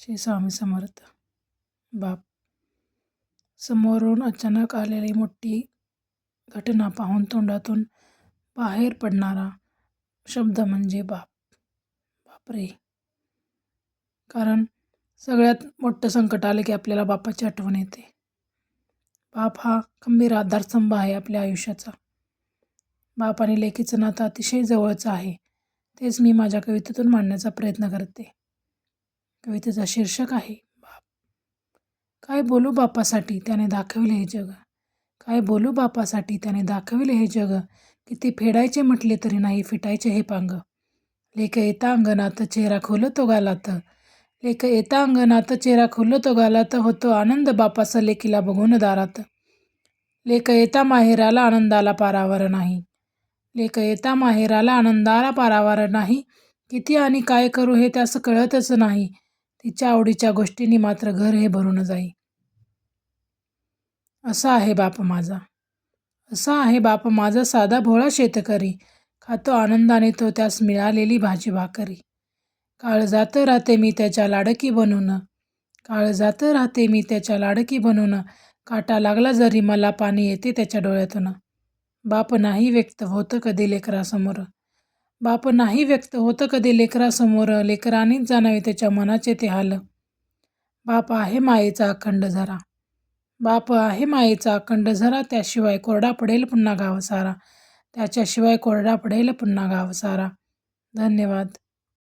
श्री स्वामी समर्थ. बाप. समोरून अचानक आलेली मोठी घटना पाहून तोंडातून बाहेर पडणारा शब्द म्हणजे बाप. बापरे. कारण सगळ्यात मोठं संकट आलं की आपल्याला बापाची आठवण येते. बाप हा खंबीर आधारस्तंभ आहे आपल्या आयुष्याचा. बाप आणि लेकीचं नातं अतिशय जवळचं आहे. तेच मी माझ्या कवितेतून मांडण्याचा प्रयत्न करते. कवितेचा शीर्षक आहे बाप. काय बोलू बापासाठी त्याने दाखविले हे जग. काय बोलू बापासाठी त्याने दाखविले हे जग. किती फेडायचे म्हटले तरी नाही फिटायचे हे पांग. लेक येता अंगणात चेहरा खुलतो गालात. लेक येता अंगणात चेहरा खुलतो गालात. होतो आनंद बापाचा लेकीला बघून दारात. लेक येता माहेराला आनंदाला पारावर नाही. लेक येता माहेराला आनंदाला पारावर नाही. किती आणि काय करू हे त्यास कळतच नाही. तिच्या आवडीच्या गोष्टींनी मात्र घर हे भरून जाई. असा आहे बाप माझा. असा आहे बाप माझा साधा भोळा शेतकरी. खातो आनंदाने तो त्यास मिळालेली भाजी भाकरी. काळजात राहते मी त्याच्या लाडकी बनून. काळजात राहते मी त्याच्या लाडकी बनून. काटा लागला जरी मला पाणी येते त्याच्या डोळ्यातून. बाप नाही व्यक्त होत कधी लेकरासमोर. बाप नाही व्यक्त होत कधी लेकरासमोर. लेकरानेच जाणावे त्याच्या मनाचे ते हाल. बाप आहे मायेचा अखंड झरा. बाप आहे मायेचा अखंड झरा. त्याशिवाय कोरडा पडेल पुन्हा गाव सारा. त्याच्याशिवाय कोरडा पडेल पुन्हा गाव सारा. धन्यवाद.